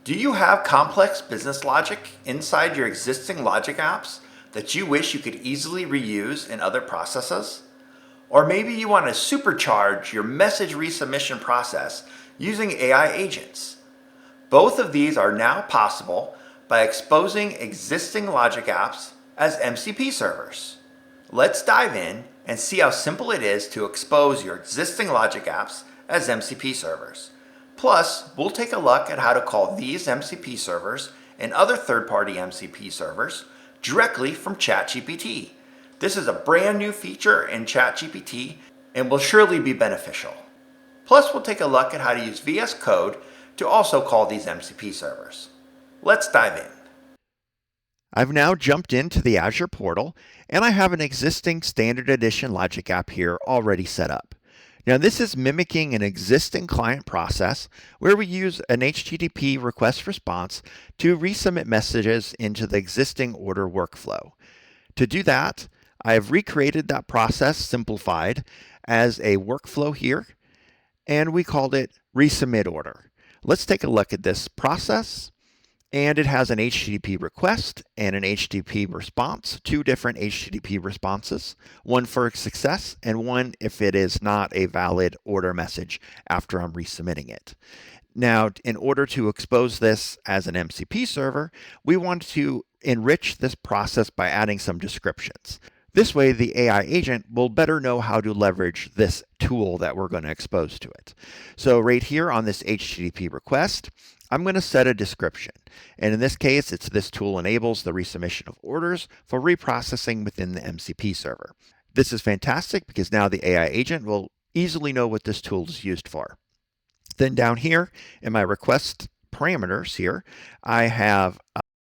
Do you have complex business logic inside your existing logic apps that you wish you could easily reuse in other processes? Or maybe you want to supercharge your message resubmission process using AI agents. Both of these are now possible by exposing existing logic apps as MCP servers. Let's dive in and see how simple it is to expose your existing logic apps as MCP servers. Plus, we'll take a look at how to call these MCP servers and other third-party MCP servers directly from ChatGPT. This is a brand new feature in ChatGPT and will surely be beneficial. Plus, we'll take a look at how to use VS Code to also call these MCP servers. Let's dive in. I've now jumped into the Azure portal and I have an existing standard edition logic app here already set up. Now this is mimicking an existing client process where we use an HTTP request response to resubmit messages into the existing order workflow. To do that, I have recreated that process simplified as a workflow here, and we called it resubmit order. Let's take a look at this process. And it has an HTTP request and an HTTP response, two different HTTP responses, one for success and one if it is not a valid order message after I'm resubmitting it. Now, in order to expose this as an MCP server, we want to enrich this process by adding some descriptions. This way, the AI agent will better know how to leverage this tool that we're going to expose to it. So right here on this HTTP request, I'm going to set a description. And in this case, it's this tool enables the resubmission of orders for reprocessing within the MCP server. This is fantastic because now the AI agent will easily know what this tool is used for. Then down here in my request parameters here, I have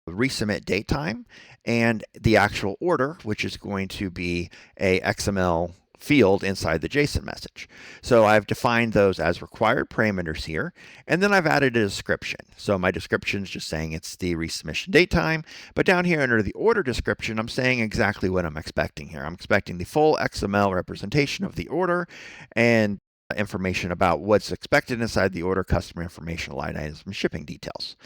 resubmit date time and the actual order, which is going to be a XML field inside the JSON message. So I've defined those as required parameters here, and then I've added a description. So my description is just saying it's the resubmission date time, but down here under the order description, I'm saying exactly what I'm expecting here. I'm expecting the full XML representation of the order and information about what's expected inside the order, customer information, line items, and shipping details.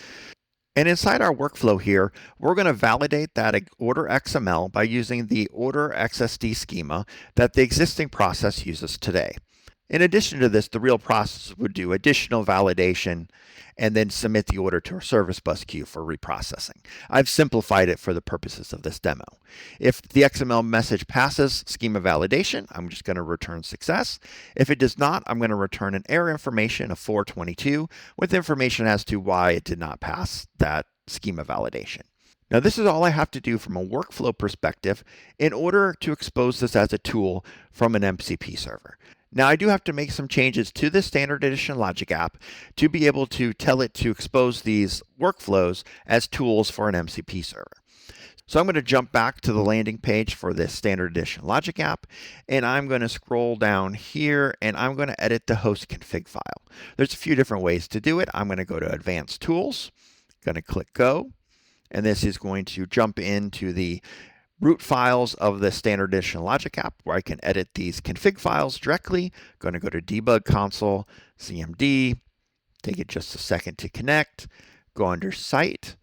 And inside our workflow here, we're going to validate that order XML by using the order XSD schema that the existing process uses today. In addition to this, the real process would do additional validation and then submit the order to a service bus queue for reprocessing. I've simplified it for the purposes of this demo. If the XML message passes schema validation, I'm just going to return success. If it does not, I'm going to return an error information of 422 with information as to why it did not pass that schema validation. Now this is all I have to do from a workflow perspective in order to expose this as a tool from an MCP server. Now I do have to make some changes to the standard edition logic app to be able to tell it to expose these workflows as tools for an MCP server. So I'm going to jump back to the landing page for this standard edition logic app, and I'm going to scroll down here and I'm going to edit the host config file. There's a few different ways to do it. I'm going to go to Advanced Tools, going to click Go, and this is going to jump into the root files of the standard edition logic app where I can edit these config files directly. Going to go to Debug Console, CMD, take it just a second to connect, go under Site,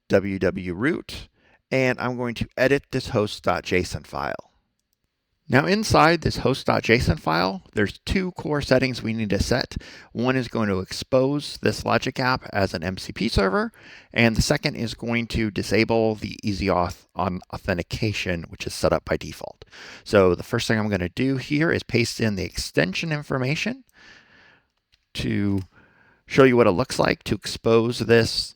www-root, and I'm going to edit this host.json file. Now inside this host.json file, there's two core settings we need to set. One is going to expose this logic app as an MCP server, and the second is going to disable the easy auth on authentication, which is set up by default. So the first thing I'm going to do here is paste in the extension information to show you what it looks like to expose this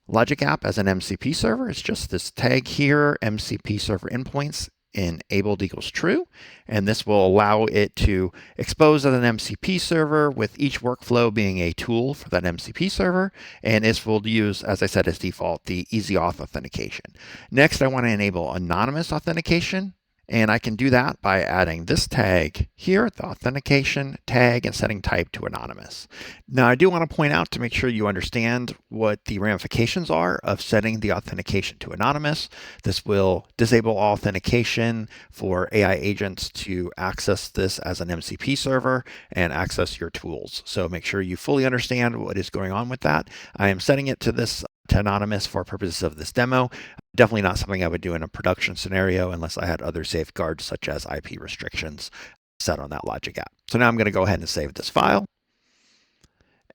logic app as an MCP server. It's just this tag here, MCP server endpoints, enabled equals true, and this will allow it to expose as an MCP server with each workflow being a tool for that MCP server, and this will use, as I said, as default, the easy auth authentication. Next, I want to enable anonymous authentication, And I can do that by adding this tag here, the authentication tag, and setting type to anonymous. Now, I do want to point out to make sure you understand what the ramifications are of setting the authentication to anonymous. This will disable all authentication for AI agents to access this as an MCP server and access your tools. So make sure you fully understand what is going on with that. I am setting it to this to anonymous for purposes of this demo. Definitely not something I would do in a production scenario unless I had other safeguards such as IP restrictions set on that logic app. So now I'm going to go ahead and save this file.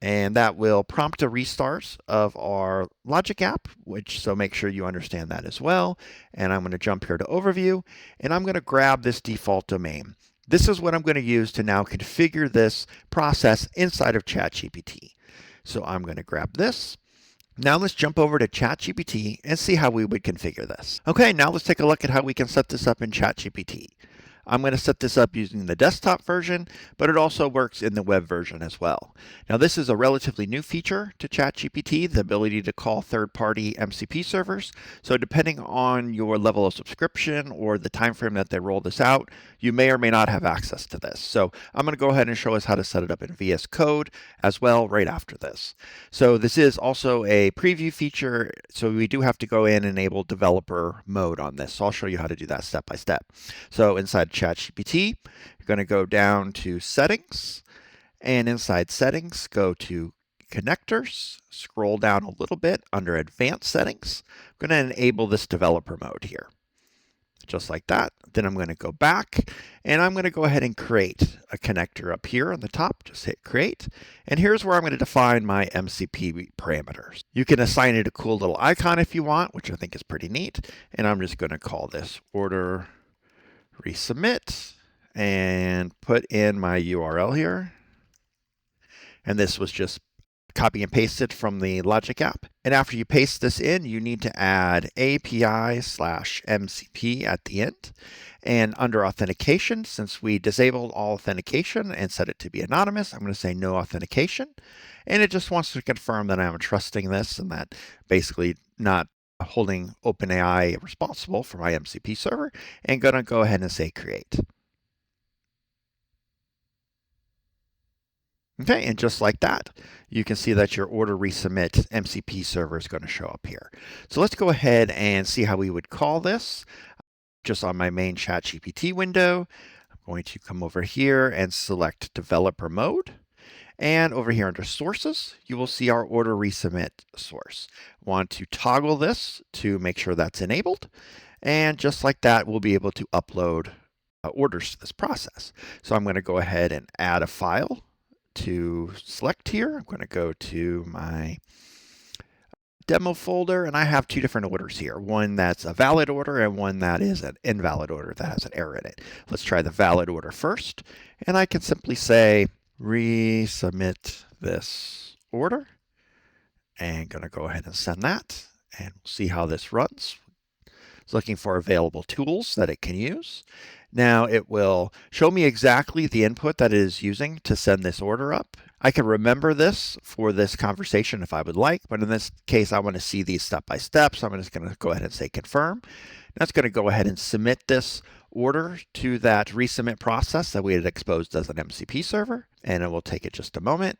And that will prompt a restart of our logic app, so make sure you understand that as well. And I'm going to jump here to overview, and I'm going to grab this default domain. This is what I'm going to use to now configure this process inside of ChatGPT. So I'm going to grab this. Now let's jump over to ChatGPT and see how we would configure this. Okay, now let's take a look at how we can set this up in ChatGPT. I'm going to set this up using the desktop version, but it also works in the web version as well. Now this is a relatively new feature to ChatGPT, the ability to call third-party MCP servers. So depending on your level of subscription or the time frame that they roll this out, you may or may not have access to this. So I'm going to go ahead and show us how to set it up in VS Code as well right after this. So this is also a preview feature, so we do have to go in and enable developer mode on this. So I'll show you how to do that step by step. So inside ChatGPT, you're going to go down to Settings, and inside Settings, go to Connectors, scroll down a little bit under Advanced Settings. I'm going to enable this developer mode here, just like that. Then I'm going to go back, and I'm going to go ahead and create a connector up here on the top. Just hit Create, and here's where I'm going to define my MCP parameters. You can assign it a cool little icon if you want, which I think is pretty neat, and I'm just going to call this order resubmit and put in my URL here. And this was just copy and pasted from the Logic app. And after you paste this in, you need to add API/MCP at the end. And under authentication, since we disabled all authentication and set it to be anonymous, I'm going to say no authentication. And it just wants to confirm that I'm trusting this and that basically not holding OpenAI responsible for my MCP server, and going to go ahead and say create. Okay, and just like that, you can see that your order resubmit MCP server is going to show up here. So let's go ahead and see how we would call this. Just on my main ChatGPT window, I'm going to come over here and select developer mode. And over here under sources, you will see our order resubmit source. Want to toggle this to make sure that's enabled. And just like that, we'll be able to upload orders to this process. So I'm going to go ahead and add a file to select here. I'm going to go to my demo folder, and I have two different orders here. One that's a valid order and one that is an invalid order that has an error in it. Let's try the valid order first. And I can simply say, resubmit this order, and going to go ahead and send that, and we'll see how this runs. It's looking for available tools that it can use. Now it will show me exactly the input that it is using to send this order up. I can remember this for this conversation if I would like, but in this case I want to see these step by step, so I'm just going to go ahead and say confirm. That's going to go ahead and submit this order to that resubmit process that we had exposed as an MCP server, and it will take it just a moment.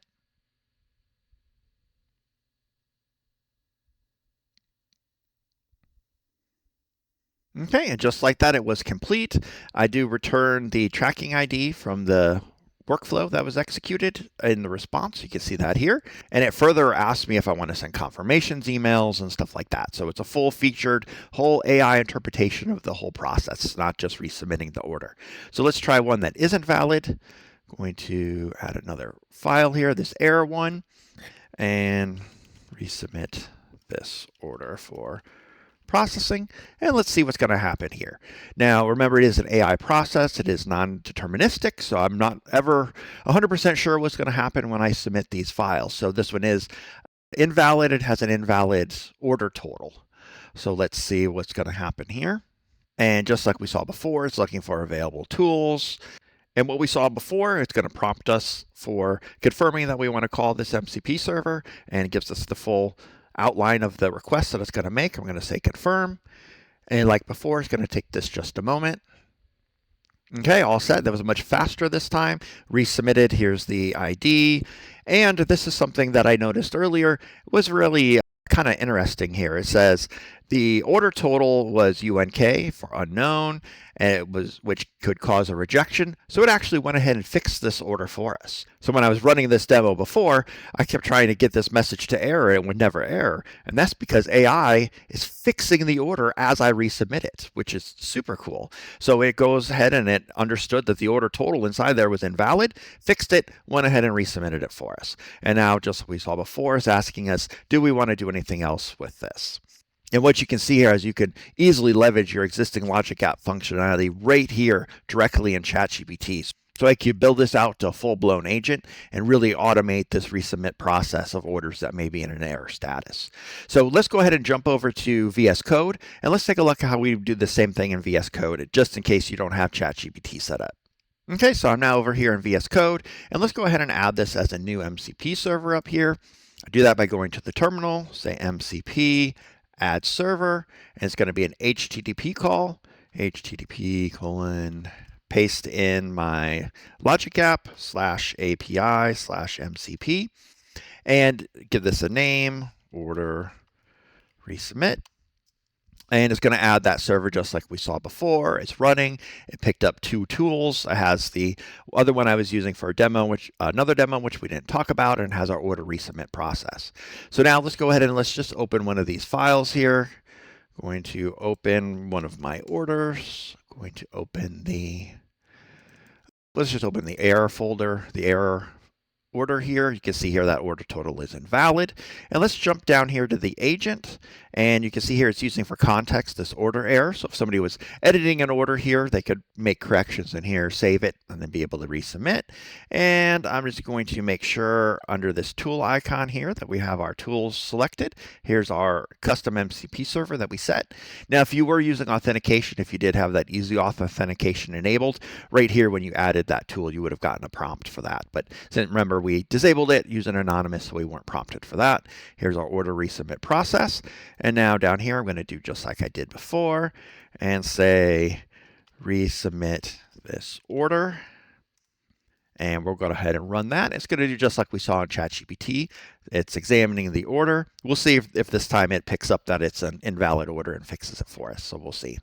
Okay, and just like that, it was complete. I do return the tracking ID from the workflow that was executed in the response. You can see that here. And it further asks me if I want to send confirmations, emails, and stuff like that. So it's a full featured whole AI interpretation of the whole process. It's not just resubmitting the order. So let's try one that isn't valid. I'm going to add another file here, this error one, and resubmit this order for processing, and let's see what's going to happen here. Now, remember, it is an AI process. It is non-deterministic, so I'm not ever 100% sure what's going to happen when I submit these files. So this one is invalid. It has an invalid order total. So let's see what's going to happen here. And just like we saw before, it's looking for available tools. And what we saw before, it's going to prompt us for confirming that we want to call this MCP server, and it gives us the full outline of the request that it's going to make. I'm going to say confirm. And like before, it's going to take this just a moment. Okay, all set. That was much faster this time. Resubmitted, here's the ID. And this is something that I noticed earlier was really kind of interesting here. It says the order total was UNK for unknown, and it was which could cause a rejection. So it actually went ahead and fixed this order for us. So when I was running this demo before, I kept trying to get this message to error and it would never error. And that's because AI is fixing the order as I resubmit it, which is super cool. So it goes ahead and it understood that the order total inside there was invalid, fixed it, went ahead and resubmitted it for us. And now, just like we saw before, is asking us, do we want to do anything else with this? And what you can see here is you can easily leverage your existing Logic App functionality right here directly in ChatGPT. So I could build this out to a full-blown agent and really automate this resubmit process of orders that may be in an error status. So let's go ahead and jump over to VS Code, and let's take a look at how we do the same thing in VS Code, just in case you don't have ChatGPT set up. Okay, so I'm now over here in VS Code, and let's go ahead and add this as a new MCP server up here. I do that by going to the terminal, say MCP, add server, and it's going to be an HTTP call, HTTP colon, paste in my Logic App /API /MCP, and give this a name, order resubmit. And it's going to add that server just like we saw before. It's running. It picked up two tools. It has the other one I was using for a demo, another demo, which we didn't talk about, and has our order resubmit process. So now let's go ahead and let's just open one of these files here. Going to open one of my orders. Going to open let's just open the error folder, the error order here. You can see here that order total is invalid. And let's jump down here to the agent. And you can see here it's using for context this order error. So if somebody was editing an order here, they could make corrections in here, save it, and then be able to resubmit. And I'm just going to make sure under this tool icon here that we have our tools selected. Here's our custom MCP server that we set. Now, if you were using authentication, if you did have that easy auth authentication enabled, right here when you added that tool, you would have gotten a prompt for that. But remember, we disabled it using Anonymous, so we weren't prompted for that. Here's our order resubmit process. And now down here, I'm going to do just like I did before and say resubmit this order. And we'll go ahead and run that. It's going to do just like we saw in ChatGPT. It's examining the order. We'll see if this time it picks up that it's an invalid order and fixes it for us. So we'll see.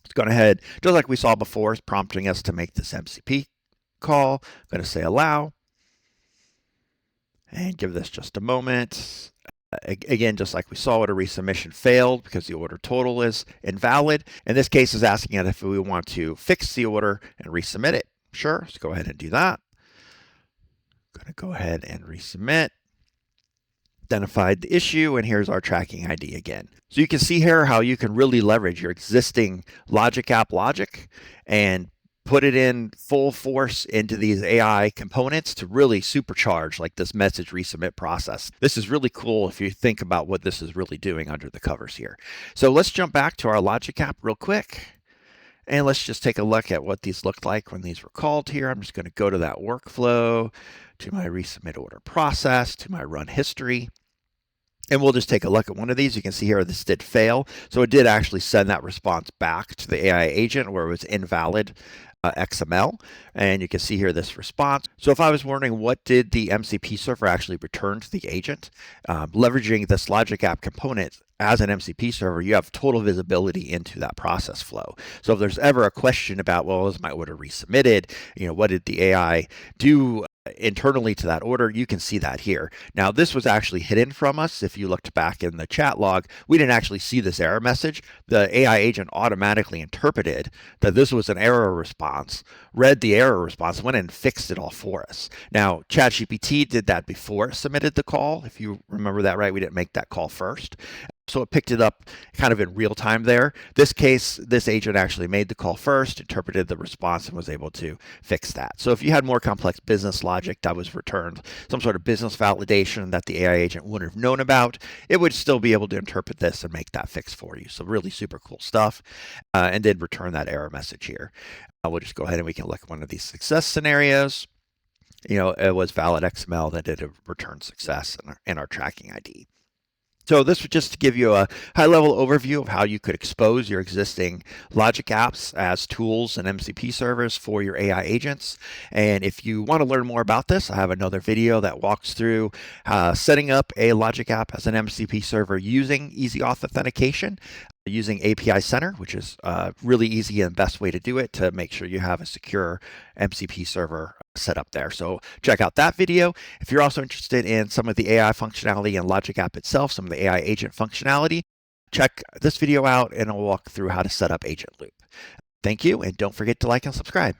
It's going ahead, just like we saw before, it's prompting us to make this MCP call. I'm going to say allow. And give this just a moment. Again, just like we saw, order resubmission failed because the order total is invalid. In this case, is asking us if we want to fix the order and resubmit it. Sure, let's go ahead and do that. I'm going to go ahead and resubmit. Identified the issue, and here's our tracking ID again. So you can see here how you can really leverage your existing Logic App logic and put it in full force into these AI components to really supercharge like this message resubmit process. This is really cool if you think about what this is really doing under the covers here. So let's jump back to our Logic App real quick. And let's just take a look at what these looked like when these were called here. I'm just going to go to that workflow, to my resubmit order process, to my run history. And we'll just take a look at one of these. You can see here this did fail. So it did actually send that response back to the AI agent where it was invalid XML. And you can see here this response. So if I was wondering what did the MCP server actually return to the agent, leveraging this Logic App component as an MCP server, you have total visibility into that process flow. So if there's ever a question about, well, is my order resubmitted? What did the AI do internally to that order? You can see that here. Now, this was actually hidden from us. If you looked back in the chat log, we didn't actually see this error message. The AI agent automatically interpreted that this was an error response, read the error response, went and fixed it all for us. Now, ChatGPT did that before it submitted the call. If you remember that right, we didn't make that call first. So it picked it up kind of in real time there. This case, this agent actually made the call first, interpreted the response, and was able to fix that. So if you had more complex business logic that was returned, some sort of business validation that the AI agent wouldn't have known about, it would still be able to interpret this and make that fix for you. So really super cool stuff, and did return that error message here. We'll just go ahead and we can look at one of these success scenarios. It was valid XML that did a return success in our tracking ID. So this was just to give you a high-level overview of how you could expose your existing Logic apps as tools and MCP servers for your AI agents. And if you want to learn more about this, I have another video that walks through setting up a Logic app as an MCP server using Easy Auth authentication, using API Center, which is really easy and best way to do it to make sure you have a secure MCP server set up there. So check out that video. If you're also interested in some of the AI functionality and Logic app itself, some of the AI agent functionality, check this video out and I'll walk through how to set up Agent Loop. Thank you, and don't forget to like and subscribe.